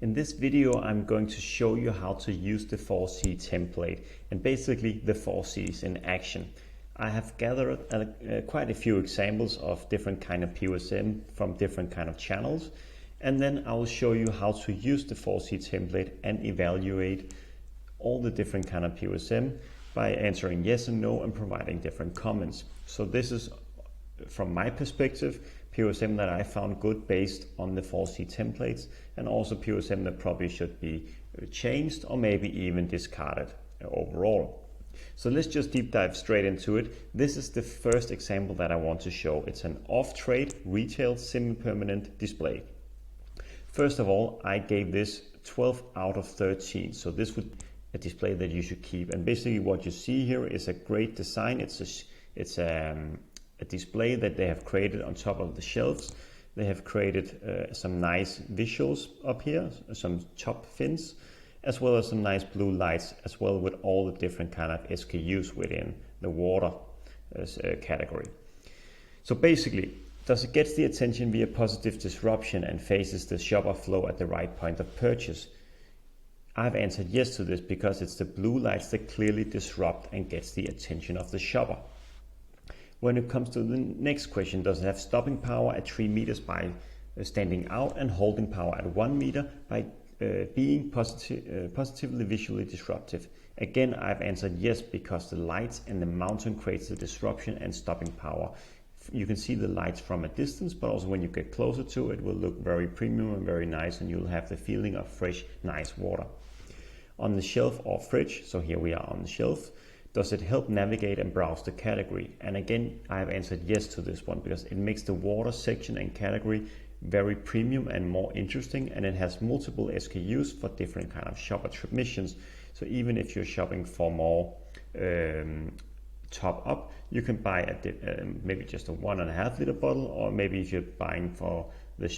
In this video, I'm going to show you how to use the 4C template and basically the 4Cs in action. I have gathered quite a few examples of different kind of POSM from different kind of channels, and then I will show you how to use the 4C template and evaluate all the different kind of POSM by answering yes and no and providing different comments. So this is, from my perspective, POSM that I found good based on the 4C templates, and also POSM that probably should be changed or maybe even discarded overall. So let's just deep dive straight into it. This is the first example that I want to show. It's an off-trade retail semi-permanent display. First of all, I gave this 12 out of 13. So this would be a display that you should keep. And basically what you see here is a great design. It's a display that they have created on top of the shelves. They have created some nice visuals up here, some top fins, as well as some nice blue lights, as well with all the different kind of SKUs within the water category. So basically, does it get the attention via positive disruption and faces the shopper flow at the right point of purchase? I've answered yes to this because it's the blue lights that clearly disrupt and gets the attention of the shopper. When it comes to the next question, does it have stopping power at 3 meters by standing out and holding power at 1 meter by being positively visually disruptive? Again, I've answered yes because the lights and the mountain creates the disruption and stopping power. You can see the lights from a distance, but also when you get closer to it, will look very premium and very nice, and you'll have the feeling of fresh, nice water. On the shelf or fridge, so here we are on the shelf, does it help navigate and browse the category? And again, I have answered yes to this one because it makes the water section and category very premium and more interesting, and it has multiple SKUs for different kind of shopper trip missions. So even if you're shopping for more top up, you can buy maybe just a 1.5 liter bottle, or maybe if you're buying for the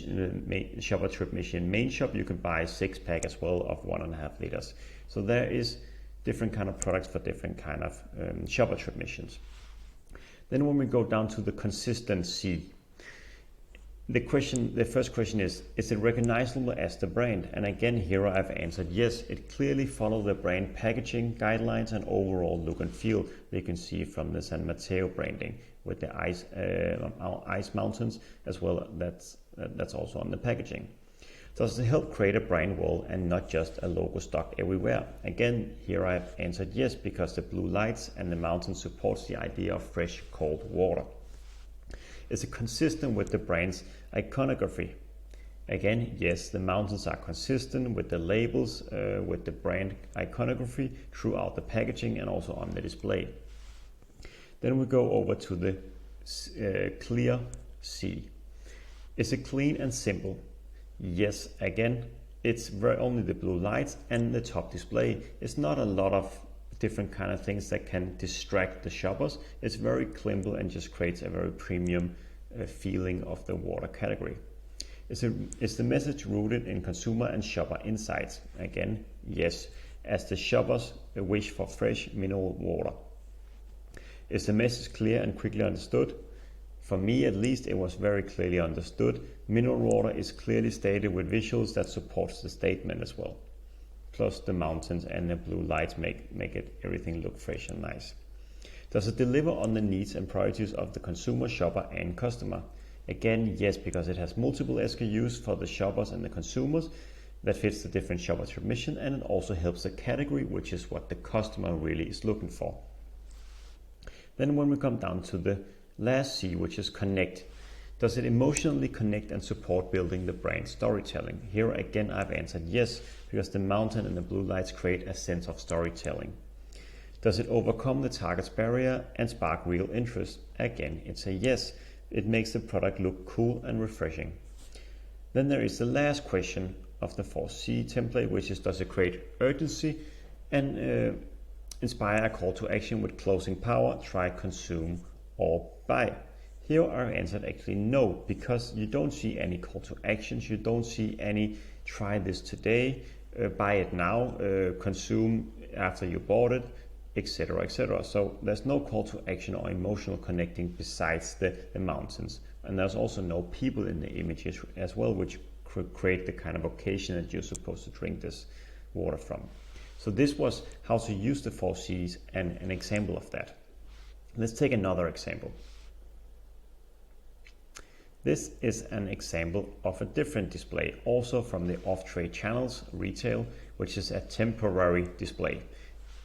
shopper trip mission main shop, you can buy a 6-pack as well of 1.5 liters. So there is different kind of products for different kind of shopper trip missions. Then when we go down to the consistency, the first question is it recognizable as the brand? And again, here I've answered yes. It clearly follows the brand packaging guidelines and overall look and feel. You can see from the San Mateo branding with the ice mountains as well. That's also on the packaging. Does it help create a brand wall and not just a logo stuck everywhere? Again, here I've answered yes because the blue lights and the mountain supports the idea of fresh, cold water. Is it consistent with the brand's iconography? Again, yes, the mountains are consistent with the labels, with the brand iconography throughout the packaging and also on the display. Then we go over to the clear C. Is it clean and simple? Yes, again, it's only the blue lights and the top display. It's not a lot of different kind of things that can distract the shoppers. It's very simple and just creates a very premium feeling of the water category. Is the message rooted in consumer and shopper insights? Again, yes, as the shoppers wish for fresh mineral water. Is the message clear and quickly understood? For me, at least, it was very clearly understood. Mineral water is clearly stated with visuals that supports the statement as well. Plus the mountains and the blue lights make everything look fresh and nice. Does it deliver on the needs and priorities of the consumer, shopper and customer? Again, yes, because it has multiple SKUs for the shoppers and the consumers that fits the different shopper trip mission, and it also helps the category, which is what the customer really is looking for. Then when we come down to the last C, which is connect. Does it emotionally connect and support building the brand storytelling? Here again, I've answered yes, because the mountain and the blue lights create a sense of storytelling. Does it overcome the target's barrier and spark real interest? Again, it's a yes. It makes the product look cool and refreshing. Then there is the last question of the 4C template, which is does it create urgency and inspire a call to action with closing power, try, consume, or buy? Here I answered actually no, because you don't see any call to actions, you don't see any try this today, buy it now, consume after you bought it, etc., etc. So there's no call to action or emotional connecting besides the mountains. And there's also no people in the images as well, which create the kind of occasion that you're supposed to drink this water from. So this was how to use the 4 C's and an example of that. Let's take another example. This is an example of a different display, also from the off-trade channels, retail, which is a temporary display.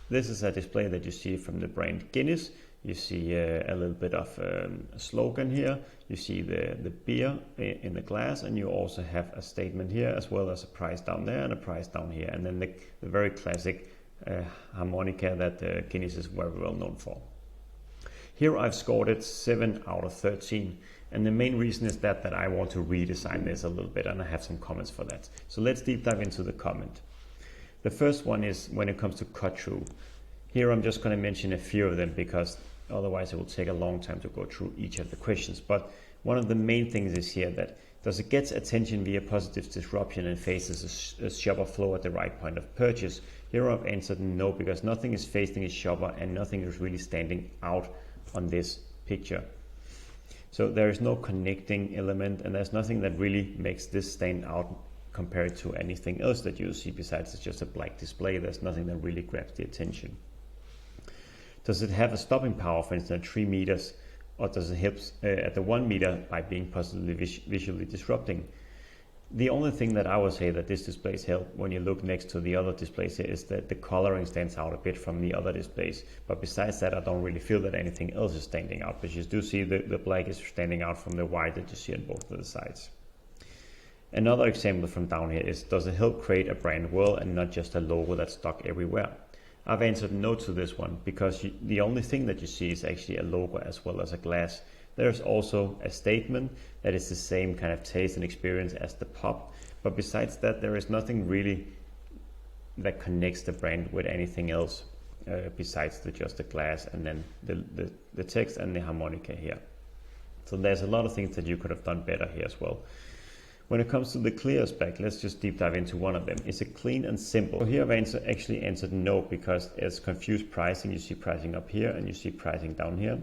This is a display that you see from the brand Guinness. You see a little bit of a slogan here. You see the beer in the glass, and you also have a statement here, as well as a price down there and a price down here. And then the very classic harmonica that Guinness is very well known for. Here I've scored it 7 out of 13. And the main reason is that I want to redesign this a little bit, and I have some comments for that. So let's deep dive into the comment. The first one is when it comes to cut through. Here I'm just going to mention a few of them because otherwise it will take a long time to go through each of the questions. But one of the main things is here that does it get attention via positive disruption and faces a shopper flow at the right point of purchase? Here I've answered no, because nothing is facing a shopper and nothing is really standing out on this picture. So there is no connecting element, and there's nothing that really makes this stand out compared to anything else that you see besides it's just a black display. There's nothing that really grabs the attention. Does it have a stopping power, for instance, at 3 meters, or does it help at the 1 meter by being positively visually disrupting? The only thing that I would say that this displays help when you look next to the other displays here is that the coloring stands out a bit from the other displays. But besides that, I don't really feel that anything else is standing out. But you do see the black is standing out from the white that you see on both of the sides. Another example from down here is, does it help create a brand well and not just a logo that's stuck everywhere? I've answered no to this one because the only thing that you see is actually a logo as well as a glass. There's also a statement that is the same kind of taste and experience as the pop, but besides that there is nothing really that connects the brand with anything else besides just the glass and then the text and the harmonica here. So there's a lot of things that you could have done better here as well. When it comes to the clear aspect, let's just deep dive into one of them. Is it clean and simple? So here I've actually answered no, because it's confused pricing. You see pricing up here and you see pricing down here.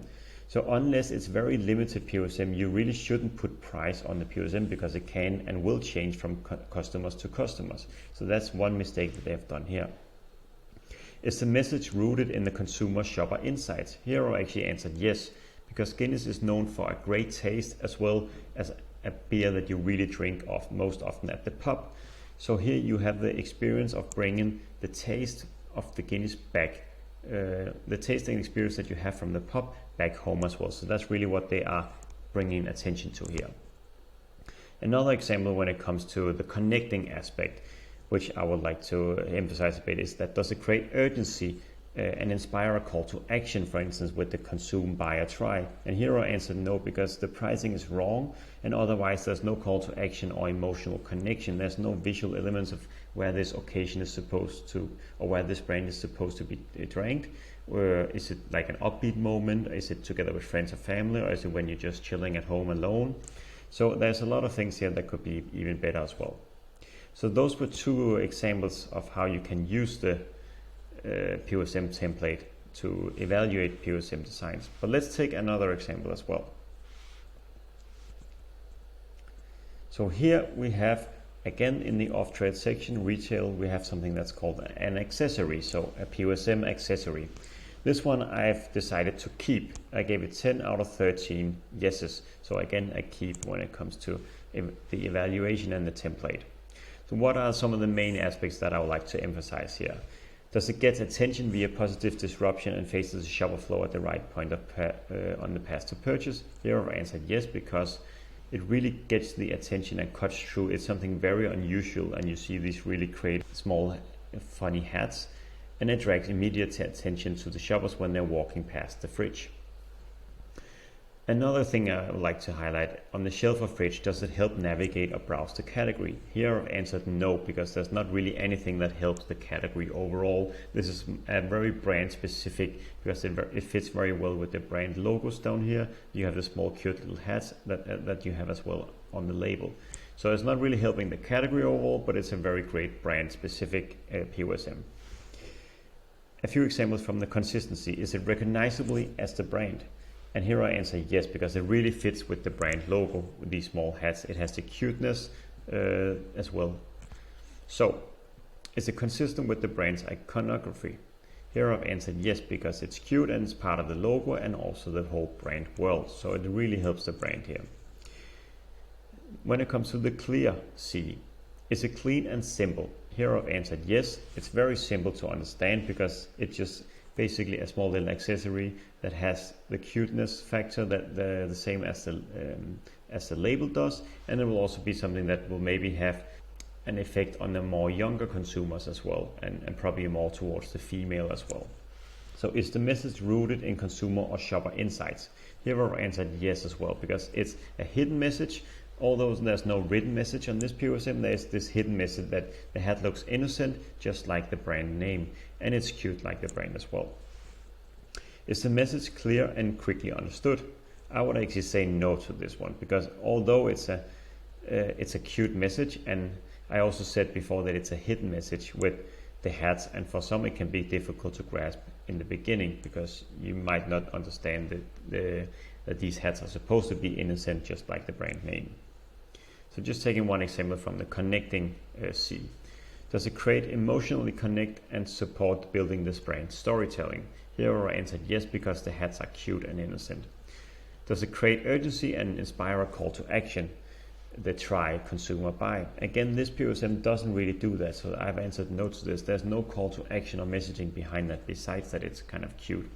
So unless it's very limited POSM, you really shouldn't put price on the POSM, because it can and will change from customers to customers. So that's one mistake that they have done here. Is the message rooted in the consumer shopper insights? Here I actually answered yes, because Guinness is known for a great taste as well as a beer that you really drink most often at the pub. So here you have the experience of bringing the taste of the Guinness back, the tasting experience that you have from the pub back home as well. So that's really what they are bringing attention to here. Another example when it comes to the connecting aspect, which I would like to emphasize a bit, is that does it create urgency and inspire a call to action, for instance, with the consume, buy or try? And here I answered no, because the pricing is wrong, and otherwise there's no call to action or emotional connection. There's no visual elements of where this occasion is supposed to, or where this brand is supposed to be drank. Or is it like an upbeat moment? Is it together with friends or family? Or is it when you're just chilling at home alone? So there's a lot of things here that could be even better as well. So those were 2 examples of how you can use the POSM template to evaluate POSM designs. But let's take another example as well. So here we have, again, in the off-trade section, retail, we have something that's called an accessory, so a POSM accessory. This one I've decided to keep. I gave it 10 out of 13 yeses. So again, I keep when it comes to the evaluation and the template. So what are some of the main aspects that I would like to emphasize here? Does it get attention via positive disruption and faces the shopper flow at the right point on the path to purchase? Here I've answered yes, because it really gets the attention and cuts through. It's something very unusual, and you see these really creative small funny hats, and it drags immediate attention to the shoppers when they're walking past the fridge. Another thing I would like to highlight, on the shelf or fridge, does it help navigate or browse the category? Here I've answered no, because there's not really anything that helps the category overall. This is a very brand specific, because it fits very well with the brand logos down here. You have the small cute little hats that you have as well on the label. So it's not really helping the category overall, but it's a very great brand specific POSM. A few examples from the consistency. Is it recognizably as the brand? And here I answer yes, because it really fits with the brand logo with these small hats. It has the cuteness as well. So, is it consistent with the brand's iconography? Here I've answered yes, because it's cute and it's part of the logo and also the whole brand world. So it really helps the brand here. When it comes to the clear C, is it clean and simple? Here I've answered yes. It's very simple to understand because it's just basically a small little accessory that has the cuteness factor that the same as the label does, and it will also be something that will maybe have an effect on the more younger consumers as well, and probably more towards the female as well. So is the message rooted in consumer or shopper insights? Here I've answered yes as well, because it's a hidden message. Although there's no written message on this POSM, there's this hidden message that the hat looks innocent, just like the brand name, and it's cute like the brand as well. Is the message clear and quickly understood? I would actually say no to this one, because although it's a cute message, and I also said before that it's a hidden message with the hats, and for some it can be difficult to grasp in the beginning because you might not understand that these hats are supposed to be innocent, just like the brand name. So just taking one example from the connecting C. Does it create emotionally connect and support building this brand storytelling? Here I answered yes, because the hats are cute and innocent. Does it create urgency and inspire a call to action? The try, consumer, buy. Again, this POSM doesn't really do that, so I've answered no to this. There's no call to action or messaging behind that, besides that it's kind of cute.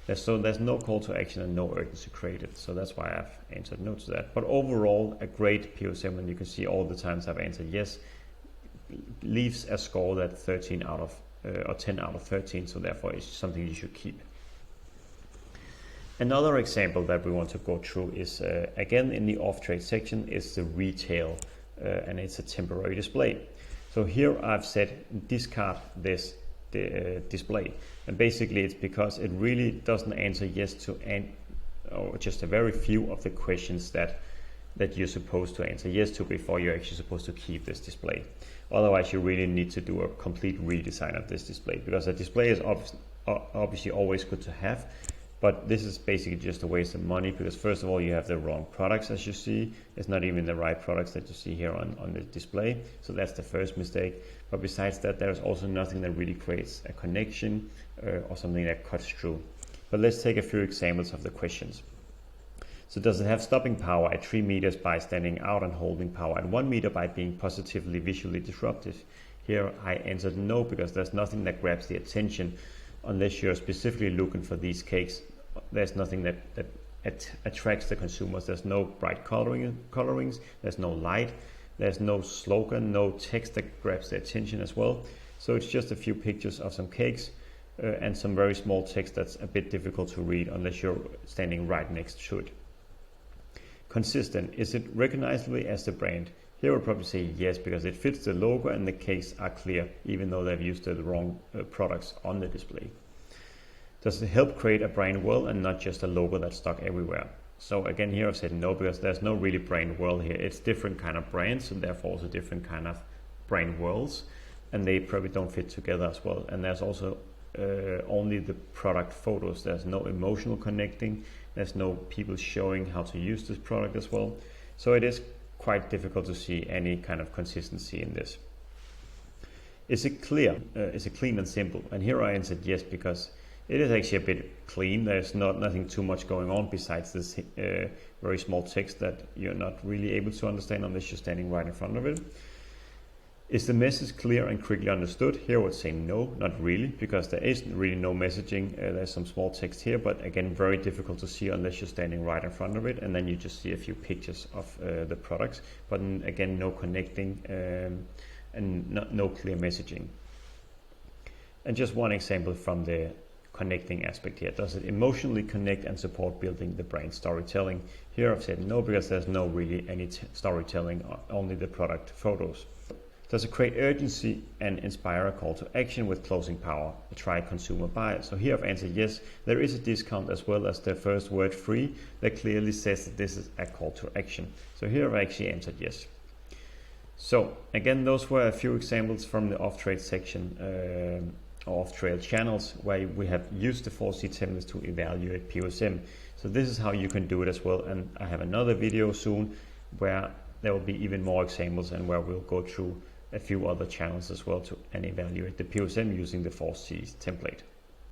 There's no call to action and no urgency created, so that's why I've answered no to that. But overall, a great POSM, and you can see all the times I've answered yes, leaves a score that 13 out of or 10 out of 13, so therefore it's something you should keep. Another example that we want to go through is, again in the off-trade section, is the retail, and it's a temporary display. So here I've said discard this display, and basically it's because it really doesn't answer yes to or just a very few of the questions that you're supposed to answer yes to before you're actually supposed to keep this display. Otherwise you really need to do a complete redesign of this display, because a display is obviously always good to have, but this is basically just a waste of money, because first of all you have the wrong products. As you see, it's not even the right products that you see here on the display, so that's the first mistake. But besides that, there's also nothing that really creates a connection or something that cuts through. But let's take a few examples of the questions. So does it have stopping power at 3 meters by standing out, and holding power at 1 meter by being positively visually disruptive? Here I answered no, because there's nothing that grabs the attention unless you're specifically looking for these cakes. There's nothing that attracts the consumers. There's no bright colorings, there's no light, there's no slogan, no text that grabs the attention as well. So it's just a few pictures of some cakes and some very small text that's a bit difficult to read unless you're standing right next to it. Consistent, is it recognizably as the brand? Here I would probably say yes, because it fits the logo and the cakes are clear, even though they've used the wrong products on the display. Does it help create a brand world and not just a logo that's stuck everywhere? So again, here I've said no, because there's no really brand world here. It's different kind of brands, and therefore also different kind of brand worlds, and they probably don't fit together as well. And there's also only the product photos. There's no emotional connecting. There's no people showing how to use this product as well. So it is quite difficult to see any kind of consistency in this. Is it clear? Is it clean and simple? And here I answered yes, because it is actually a bit clean. There's nothing too much going on besides this very small text that you're not really able to understand unless you're standing right in front of it. Is the message clear and quickly understood? Here I would say no, not really, because there is really no messaging. There's some small text here, but again, very difficult to see unless you're standing right in front of it, and then you just see a few pictures of the products. But again, no connecting and no clear messaging. And just one example from the connecting aspect here. Does it emotionally connect and support building the brand storytelling? Here I've said no, because there's no really any storytelling, only the product photos. Does it create urgency and inspire a call to action with closing power? Try, consumer, buy. So here I've answered yes. There is a discount as well as the first word free that clearly says that this is a call to action. So here I've actually answered yes. So again, those were a few examples from the off-trade section, off-trade channels, where we have used the 4C templates to evaluate POSM. So this is how you can do it as well. And I have another video soon where there will be even more examples and where we'll go through a few other channels as well and evaluate the POSM using the 4C template.